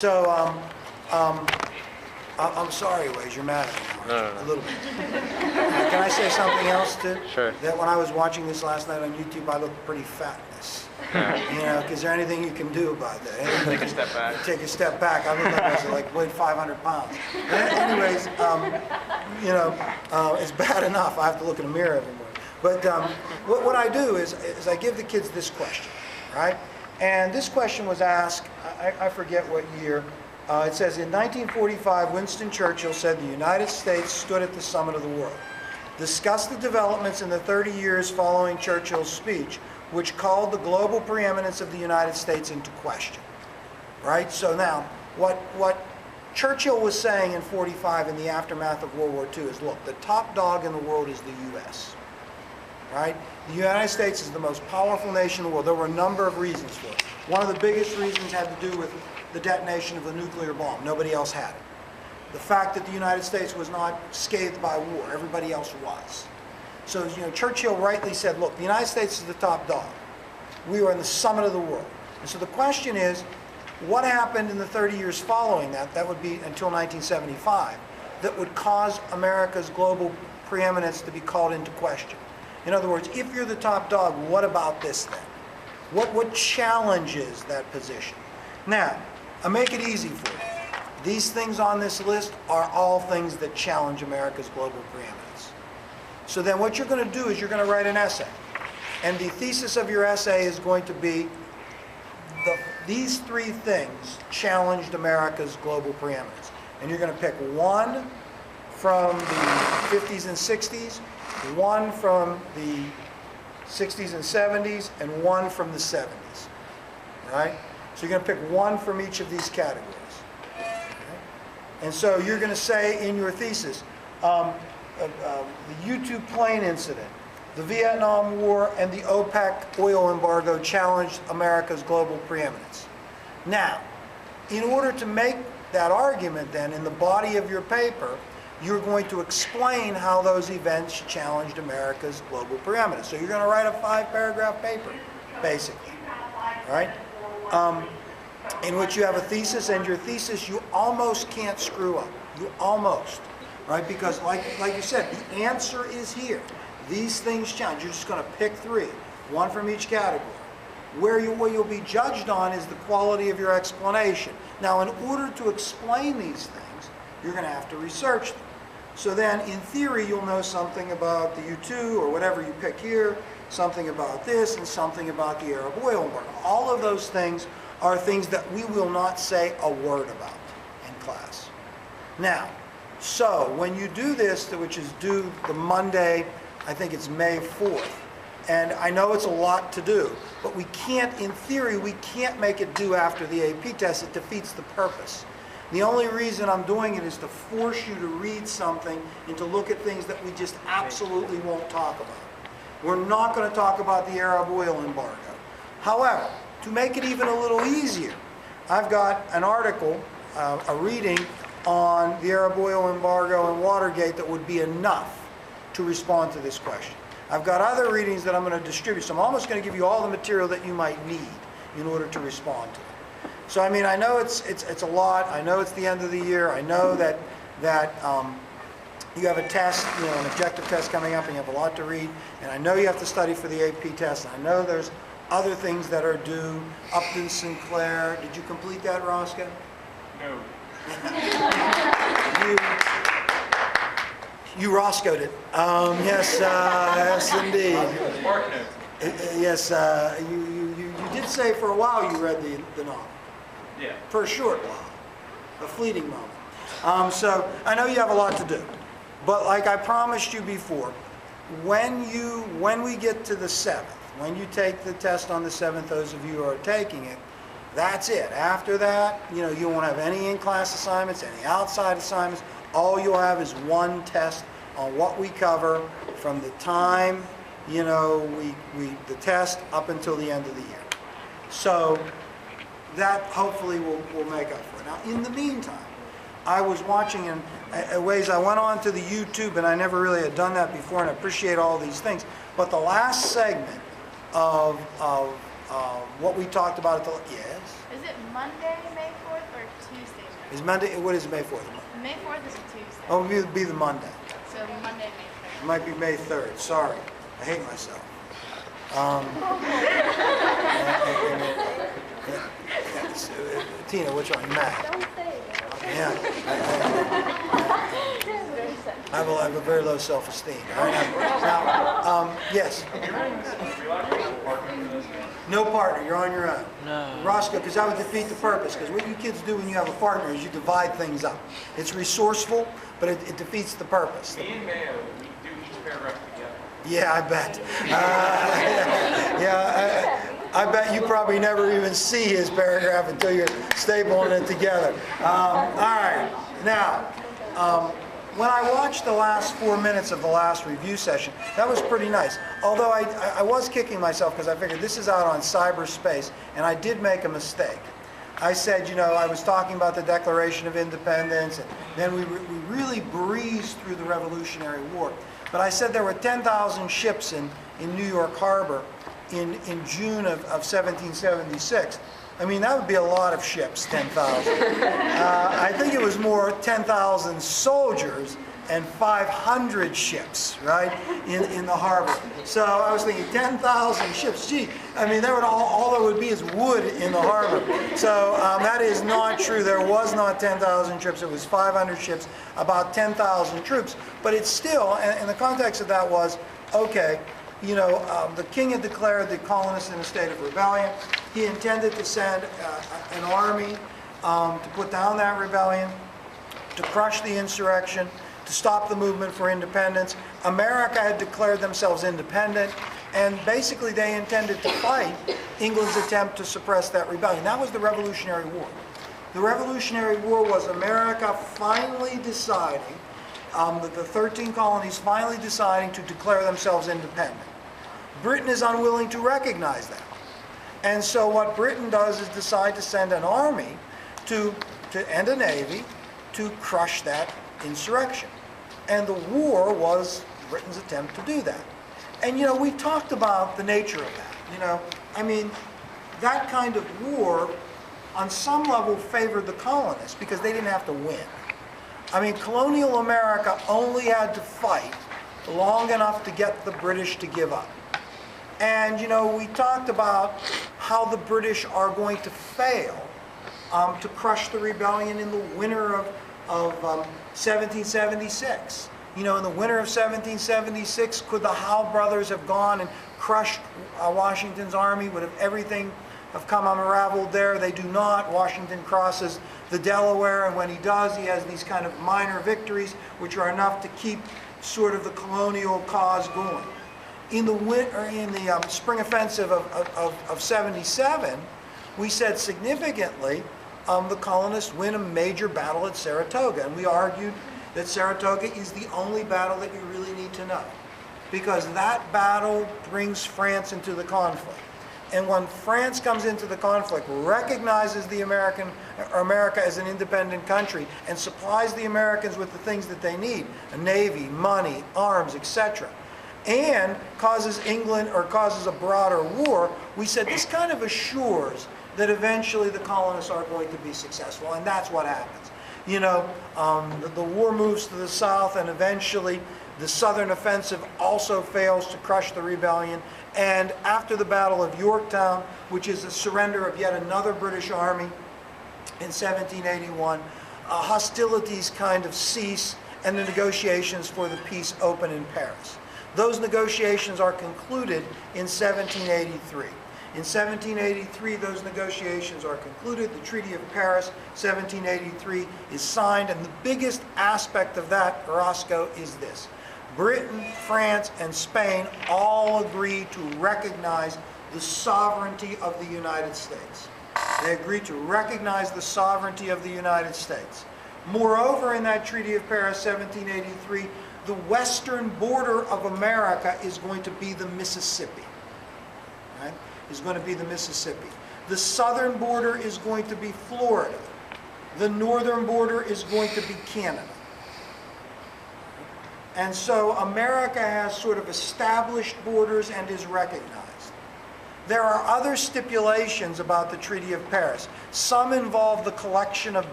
So, I'm sorry, Waze, you're mad at me. No. A little bit. Can I say something else, too? Sure. That when I was watching this last night on YouTube, I looked pretty fat in this. You know, is there anything you can do about that? Take a step back. Take a step back. I look like I was weighed 500 pounds. Anyways, you know, it's bad enough. I have to look in the mirror every morning. But what I do is I give the kids this question, right? And this question was asked, I forget what year. It says, in 1945, Winston Churchill said the United States stood at the summit of the world. Discuss the developments in the 30 years following Churchill's speech, which called the global preeminence of the United States into question. Right? So now, what Churchill was saying in 45 in the aftermath of World War II is, look, the top dog in the world is the U.S. Right? The United States is the most powerful nation in the world. There were a number of reasons for it. One of the biggest reasons had to do with the detonation of the nuclear bomb. Nobody else had it. The fact that the United States was not scathed by war. Everybody else was. So, you know, Churchill rightly said, look, the United States is the top dog. We are in the summit of the world. And so the question is, what happened in the 30 years following that, that would be until 1975, that would cause America's global preeminence to be called into question? In other words, if you're the top dog, what about this then? What challenges that position? Now, I'll make it easy for you. These things on this list are all things that challenge America's global preeminence. So then what you're going to do is you're going to write an essay. And the thesis of your essay is going to be, these three things challenged America's global preeminence. And you're going to pick one from the 50s and 60s, one from the 60s and 70s, and one from the 70s. Right? So you're going to pick one from each of these categories. Okay? And so you're going to say in your thesis, the U-2 plane incident, the Vietnam War, and the OPEC oil embargo challenged America's global preeminence. Now, in order to make that argument then in the body of your paper, you're going to explain how those events challenged America's global preeminence. So you're going to write a 5-paragraph paper, basically, right? In which you have a thesis, and your thesis you almost can't screw up. You almost, right? Because like you said, the answer is here. These things challenge. You're just going to pick three, one from each category. What you'll be judged on is the quality of your explanation. Now, in order to explain these things, you're going to have to research them. So then, in theory, you'll know something about the U-2 or whatever you pick here, something about this, and something about the Arab oil embargo. All of those things are things that we will not say a word about in class. Now, so when you do this, which is due the Monday, I think it's May 4th, and I know it's a lot to do, but we can't, in theory, we can't make it due after the AP test. It defeats the purpose. The only reason I'm doing it is to force you to read something and to look at things that we just absolutely won't talk about. We're not going to talk about the Arab oil embargo. However, to make it even a little easier, I've got an article, a reading on the Arab oil embargo and Watergate that would be enough to respond to this question. I've got other readings that I'm going to distribute, so I'm almost going to give you all the material that you might need in order to respond to it. So, I mean, I know it's a lot. I know it's the end of the year. I know that you have a test, you know, an objective test coming up, and you have a lot to read. And I know you have to study for the AP test. And I know there's other things that are due. Upton Sinclair. Did you complete that, Roscoe? No. You Roscoe'd it. Yes, indeed. Yes, you did say for a while you read the novel. Yeah. For a short while, a fleeting moment. So I know you have a lot to do, but like I promised you before, when we get to the 7th, when you take the test on the 7th, those of you who are taking it, that's it. After that, you know, you won't have any in-class assignments, any outside assignments. All you'll have is one test on what we cover from the time, you know, the test up until the end of the year. So that hopefully will make up for it. Now, in the meantime, I was watching in ways, I went on to the YouTube, and I never really had done that before, and I appreciate all these things. But the last segment of what we talked about at the, yes? Is it Monday, May 4th, or Tuesday, May 4th? Is Monday, what is May 4th? May 4th is a Tuesday. Oh, it would be the Monday. So Monday, May 3rd. It might be May 3rd, sorry. I hate myself. Tina, what's wrong? You mad? Don't say it. Yeah. I have a very low self-esteem. All right? Now, yes. No partner, you're on your own. No. Roscoe, because that would defeat the purpose. Because what you kids do when you have a partner is you divide things up. It's resourceful, but it defeats the purpose. Me and Mayo, we do each paragraph together. Yeah, I bet. I bet you probably never even see his paragraph until you're stapling it together. All right. Now, when I watched the last 4 minutes of the last review session, that was pretty nice. Although I was kicking myself because I figured this is out on cyberspace, and I did make a mistake. I said, you know, I was talking about the Declaration of Independence, and then we really breezed through the Revolutionary War. But I said there were 10,000 ships in New York Harbor in June of 1776. I mean, that would be a lot of ships, 10,000. I think it was more 10,000 soldiers and 500 ships, right, in the harbor. So I was thinking 10,000 ships. Gee, I mean, there would all there would be is wood in the harbor. So that is not true. There was not 10,000 ships. It was 500 ships, about 10,000 troops. But it's still, and the context of that was, okay, you know, the king had declared the colonists in a state of rebellion. He intended to send an army to put down that rebellion, to crush the insurrection, to stop the movement for independence. America had declared themselves independent, and basically they intended to fight England's attempt to suppress that rebellion. That was the Revolutionary War. The Revolutionary War was America finally deciding, the 13 colonies finally deciding to declare themselves independent. Britain is unwilling to recognize that. And so what Britain does is decide to send an army and a navy to crush that insurrection. And the war was Britain's attempt to do that. And, you know, we talked about the nature of that. You know, I mean, that kind of war, on some level, favored the colonists because they didn't have to win. I mean, colonial America only had to fight long enough to get the British to give up. And, you know, we talked about how the British are going to fail to crush the rebellion in the winter of 1776. You know, in the winter of 1776, could the Howe brothers have gone and crushed Washington's army? Would everything have come unraveled there? They do not. Washington crosses the Delaware, and when he does, he has these kind of minor victories, which are enough to keep sort of the colonial cause going. In the spring offensive of 77, we said significantly the colonists win a major battle at Saratoga, and we argued that Saratoga is the only battle that you really need to know, because that battle brings France into the conflict. And when France comes into the conflict, recognizes America as an independent country, and supplies the Americans with the things that they need, a navy, money, arms, etc., and causes England, or causes a broader war, we said this kind of assures that eventually the colonists are going to be successful, and that's what happens. You know, the war moves to the south, and eventually the southern offensive also fails to crush the rebellion. And after the Battle of Yorktown, which is the surrender of yet another British army in 1781, hostilities kind of cease, and the negotiations for the peace open in Paris. Those negotiations are concluded in 1783. In 1783, those negotiations are concluded. The Treaty of Paris, 1783, is signed, and the biggest aspect of that, Roscoe, is this. Britain, France, and Spain all agree to recognize the sovereignty of the United States. They agree to recognize the sovereignty of the United States. Moreover, in that Treaty of Paris, 1783, the western border of America is going to be the Mississippi. Right? Is going to be the Mississippi. The southern border is going to be Florida. The northern border is going to be Canada. And so America has sort of established borders and is recognized. There are other stipulations about the Treaty of Paris. Some involve the collection of